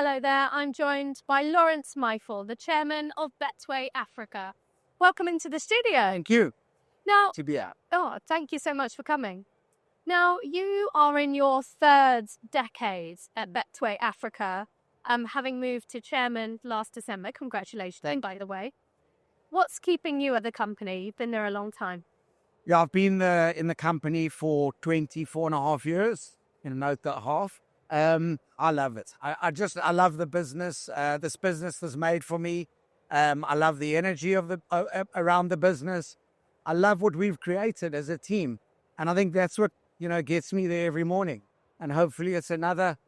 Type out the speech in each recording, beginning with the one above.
Hello there, I'm joined by Laurence Michel, the chairman of Betway Africa. Welcome into the studio. Thank you. Now, To be out. thank you so much for coming. Now, you are in your third decade at Betway Africa, having moved to chairman last December. Congratulations, by the way. What's keeping you at the company? You've been there a long time. Yeah, I've been in the company for 24 and a half years, in a note that half. I love it. I love the business. This business was made for me. I love the energy of the around the business. I love what we've created as a team. And I think that's what, gets me there every morning. And hopefully it's another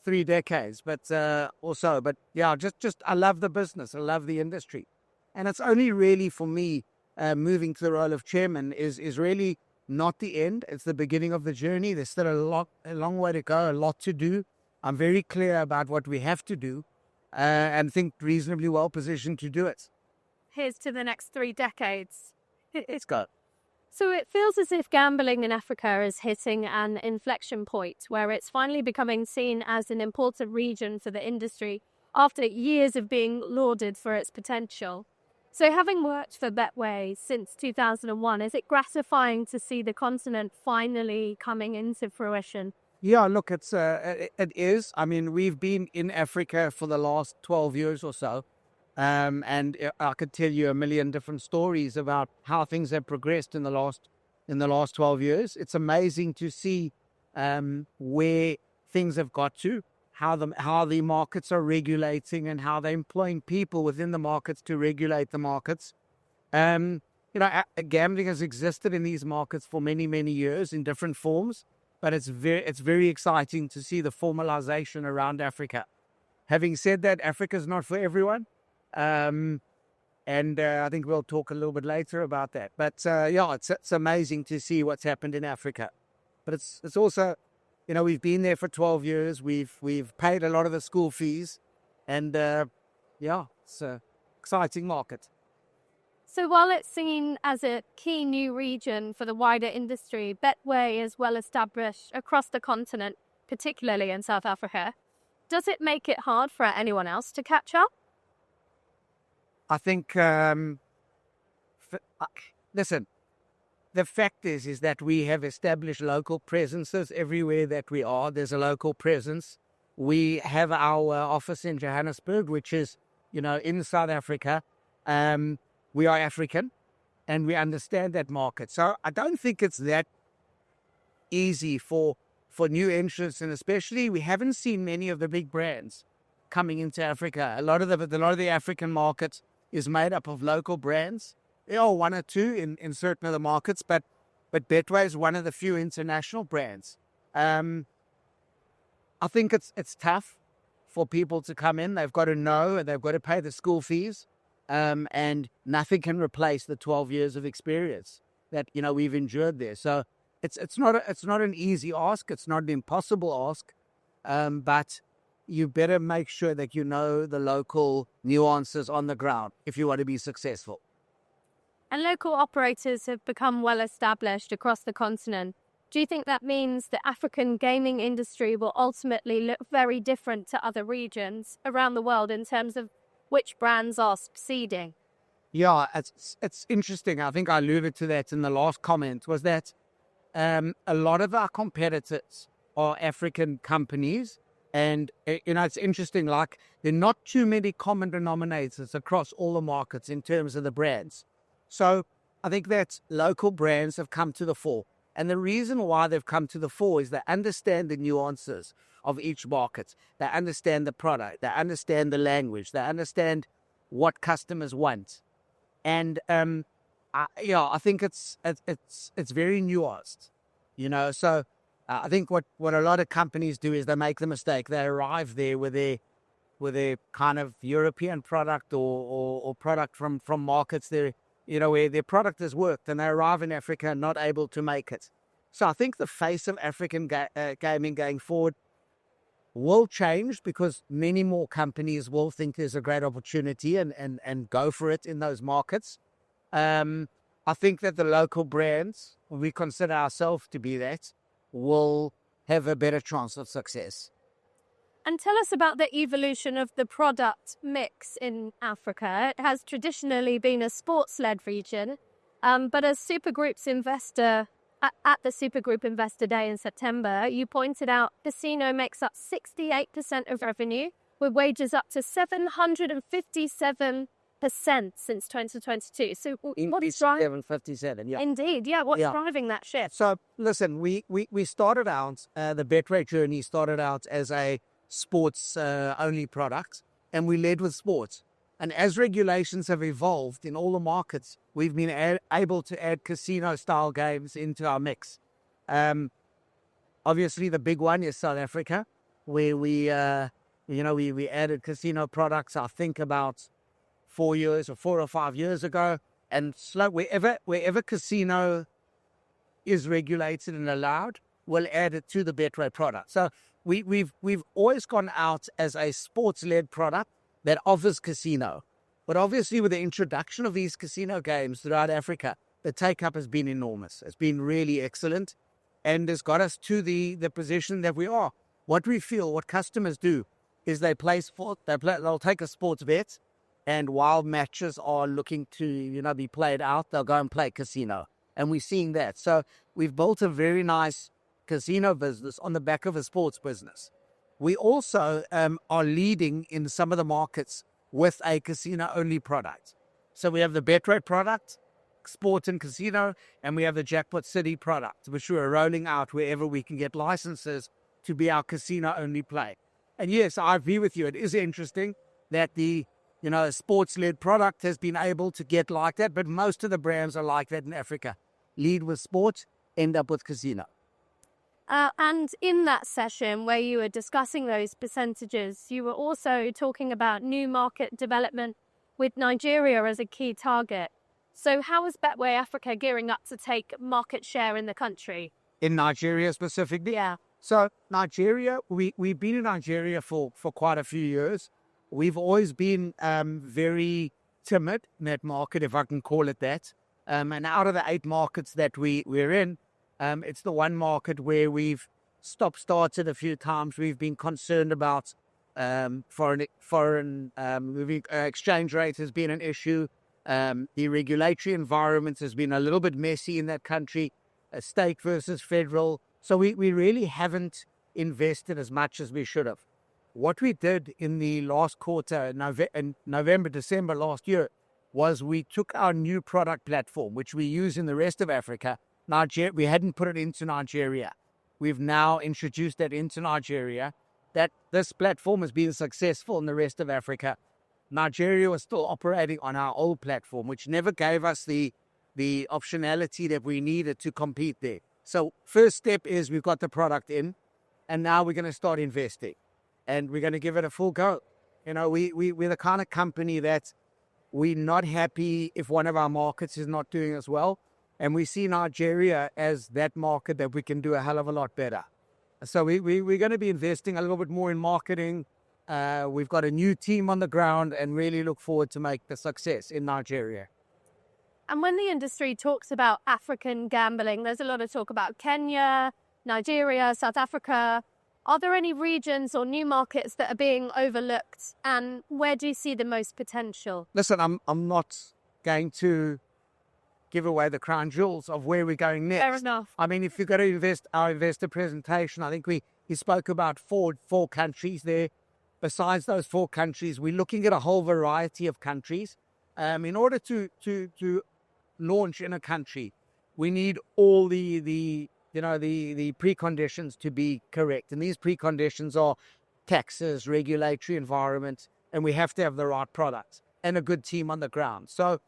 3 decades, but yeah, just I love the business. I love the industry. And it's only really for me, moving to the role of chairman is really not the end. It's the beginning of the journey. There's still a long way to go, a lot to do. I'm very clear about what we have to do, and think reasonably well positioned to do it. Here's to the next 3 decades. It's good. So it feels as if gambling in Africa is hitting an inflection point where it's finally becoming seen as an important region for the industry after years of being lauded for its potential. So having worked for Betway since 2001, is it gratifying to see the continent finally coming into fruition? Yeah, look, it is. I mean, we've been in Africa for the last 12 years or so. And I could tell you a million different stories about how things have progressed in the last 12 years. It's amazing to see where things have got to, how the markets are regulating and how they're employing people within the markets to regulate the markets. Gambling has existed in these markets for many, many years in different forms, but it's very exciting to see the formalization around Africa. Having said that, Africa is not for everyone. And I think we'll talk a little bit later about that. But it's amazing to see what's happened in Africa. But it's also, we've been there for 12 years. We've paid a lot of the school fees, and it's an exciting market. So while it's seen as a key new region for the wider industry, Betway is well established across the continent, particularly in South Africa. Does it make it hard for anyone else to catch up? I think, listen, the fact is that we have established local presences everywhere that we are. There's a local presence. We have our office in Johannesburg, which is, in South Africa. We are African and we understand that market. So I don't think it's that easy for new entrants, and especially we haven't seen many of the big brands coming into Africa. A lot of the African market is made up of local brands. There are one or two in certain of the markets, but Betway is one of the few international brands. I think it's tough for people to come in. They've got to know and they've got to pay the school fees, and nothing can replace the 12 years of experience that we've endured there. So it's not an easy ask. It's not an impossible ask, but you better make sure that you know the local nuances on the ground if you want to be successful. And local operators have become well established across the continent. Do you think that means the African gaming industry will ultimately look very different to other regions around the world in terms of which brands are succeeding? Yeah, it's interesting. I think I alluded to that in the last comment, was that a lot of our competitors are African companies. And, it's interesting, like there are not too many common denominators across all the markets in terms of the brands. So I think that local brands have come to the fore. And the reason why they've come to the fore is they understand the nuances of each market. They understand the product. They understand the language. They understand what customers want. And, I think it's very nuanced, so I think what a lot of companies do is they make the mistake. They arrive there with their kind of European product or product from markets there, where their product has worked, and they arrive in Africa not able to make it. So I think the face of African gaming going forward will change because many more companies will think there's a great opportunity and go for it in those markets. I think that the local brands, we consider ourselves to be that, will have a better chance of success. And tell us about the evolution of the product mix in Africa. It has traditionally been a sports-led region, but as Supergroup's investor at the Supergroup Investor Day in September, you pointed out casino makes up 68% of revenue, with wages up to 757% since 2022. So what's driving? 757, yeah. Indeed, yeah. What's driving that shift? So listen, we started out, the Betway journey started out as a sports only product, and we led with sports. And as regulations have evolved in all the markets, we've been able to add casino style games into our mix. Obviously the big one is South Africa, where we added casino products, I think about 4 or 5 years ago, and wherever casino is regulated and allowed, we'll add it to the Betway product. So we've always gone out as a sports-led product that offers casino. But obviously with the introduction of these casino games throughout Africa, the take-up has been enormous. It's been really excellent, and has got us to the position that we are. What we feel, what customers do, is they'll take a sports bet, and while matches are looking to be played out, they'll go and play casino. And we're seeing that. So we've built a very nice casino business on the back of a sports business. We also are leading in some of the markets with a casino-only product. So we have the Betway product, sport and casino, and we have the Jackpot City product, which we're rolling out wherever we can get licenses to be our casino-only play. And yes, I agree with you. It is interesting that the sports-led product has been able to get like that, but most of the brands are like that in Africa. Lead with sports, end up with casino. And in that session where you were discussing those percentages, you were also talking about new market development with Nigeria as a key target. So how is Betway Africa gearing up to take market share in the country? In Nigeria specifically? Yeah. So Nigeria, we've been in Nigeria for quite a few years. We've always been very timid in that market, if I can call it that. And out of the 8 markets that we're in, it's the one market where we've stop-started a few times. We've been concerned about foreign exchange rate has been an issue. The regulatory environment has been a little bit messy in that country, state versus federal. So we really haven't invested as much as we should have. What we did in the last quarter, in November, December last year, was we took our new product platform, which we use in the rest of Africa. We hadn't put it into Nigeria. We've now introduced that into Nigeria. That this platform has been successful in the rest of Africa. Nigeria was still operating on our old platform, which never gave us the optionality that we needed to compete there. So first step is we've got the product in, and now we're going to start investing, and we're going to give it a full go. We're the kind of company that we're not happy if one of our markets is not doing as well. And we see Nigeria as that market that we can do a hell of a lot better. So we're going to be investing a little bit more in marketing. We've got a new team on the ground and really look forward to make the success in Nigeria. And when the industry talks about African gambling, there's a lot of talk about Kenya, Nigeria, South Africa. Are there any regions or new markets that are being overlooked? And where do you see the most potential? Listen, I'm not going to give away the crown jewels of where we're going next. Fair enough. I mean, if you've got to our investor presentation, I think we spoke about four countries there. Besides those 4 countries, we're looking at a whole variety of countries. In order to launch in a country, we need all the preconditions to be correct. And these preconditions are taxes, regulatory environment, and we have to have the right product and a good team on the ground. So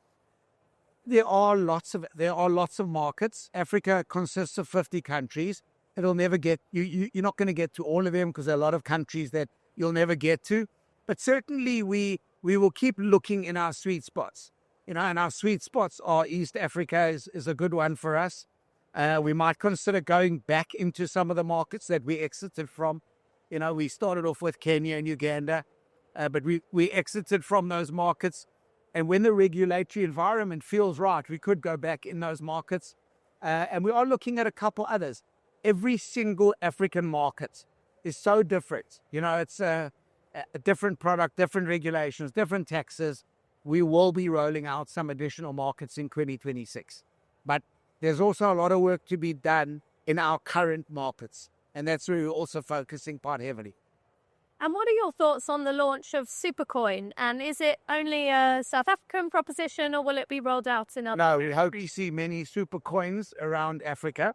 there are lots of markets. Africa consists of 50 countries. It'll never get you're not going to get to all of them because there are a lot of countries that you'll never get to. But certainly we will keep looking in our sweet spots. And our sweet spots are East Africa is a good one for us. We might consider going back into some of the markets that we exited from. We started off with Kenya and Uganda, but we exited from those markets. And when the regulatory environment feels right, we could go back in those markets. And we are looking at a couple others. Every single African market is so different. You know, it's a different product, different regulations, different taxes. We will be rolling out some additional markets in 2026. But there's also a lot of work to be done in our current markets. And that's where we're also focusing quite heavily. And what are your thoughts on the launch of Supercoin? And is it only a South African proposition, or will it be rolled out in other? No, we hope to see many super coins around Africa.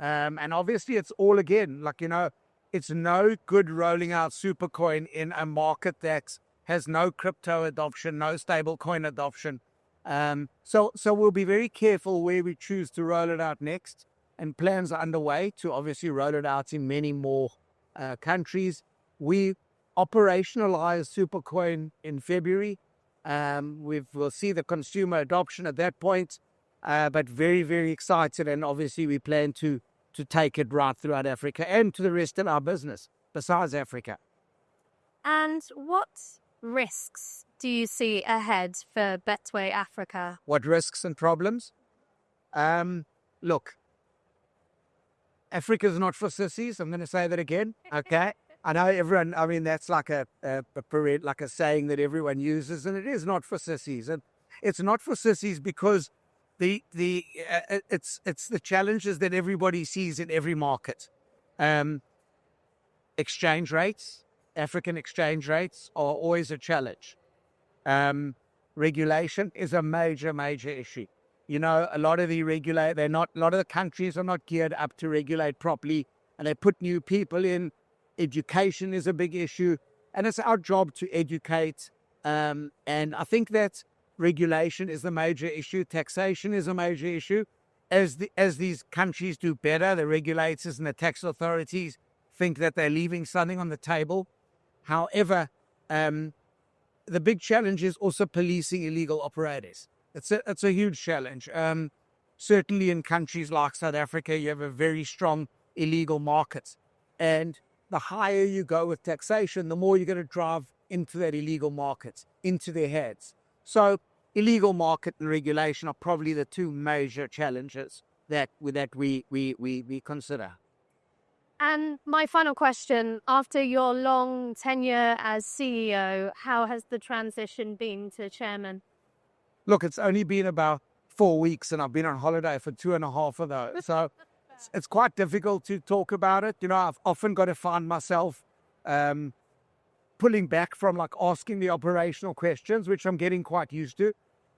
And obviously it's all again, like, you know, it's no good rolling out Supercoin in a market that has no crypto adoption, no stable coin adoption. So we'll be very careful where we choose to roll it out next. And plans are underway to obviously roll it out in many more countries. We operationalized Supercoin in February. We'll see the consumer adoption at that point, but very, very excited. And obviously we plan to take it right throughout Africa and to the rest of our business besides Africa. And what risks do you see ahead for Betway Africa? What risks and problems? Look, Africa's not for sissies. I'm going to say that again. Okay. I know everyone, I mean, that's like a saying that everyone uses, and it is not for sissies. And it's not for sissies because it's the challenges that everybody sees in every market. Exchange rates, African exchange rates are always a challenge. Regulation is a major issue. You know, a lot of the countries are not geared up to regulate properly, and they put new people in. Education is a big issue, and it's our job to educate. And I think that regulation is the major issue. Taxation is a major issue. As these countries do better, the regulators and the tax authorities think that they're leaving something on the table. However, the big challenge is also policing illegal operators. It's a huge challenge. Certainly in countries like South Africa, you have a very strong illegal market. And the higher you go with taxation, the more you're going to drive into that illegal market, into their heads. So illegal market and regulation are probably the two major challenges that we consider. And my final question, after your long tenure as CEO, how has the transition been to chairman? Look, it's only been about 4 weeks, and I've been on holiday for 2.5 of those. So it's quite difficult to talk about it. You know, I've often got to find myself pulling back from like asking the operational questions, which I'm getting quite used to.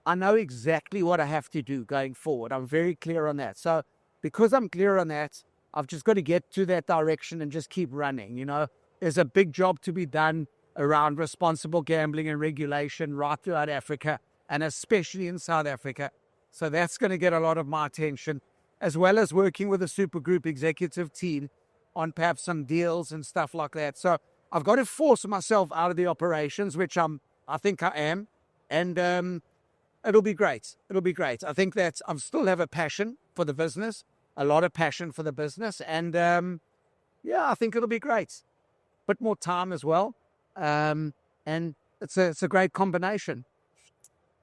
I know exactly what I have to do going forward. I'm very clear on that. So because I'm clear on that, I've just got to get to that direction and just keep running. You know, there's a big job to be done around responsible gambling and regulation right throughout Africa, and especially in South Africa. So that's going to get a lot of my attention, as well as working with a super group executive team on perhaps some deals and stuff like that. So I've got to force myself out of the operations, which I think I am. And it'll be great. It'll be great. I think that I still have a passion for the business, a lot of passion for the business. And yeah, I think it'll be great. Bit more time as well. And it's a great combination.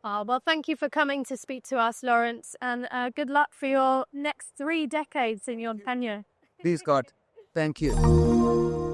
Oh, well, thank you for coming to speak to us, Laurence, and good luck for your next 3 decades in your tenure. Please, God. Thank you.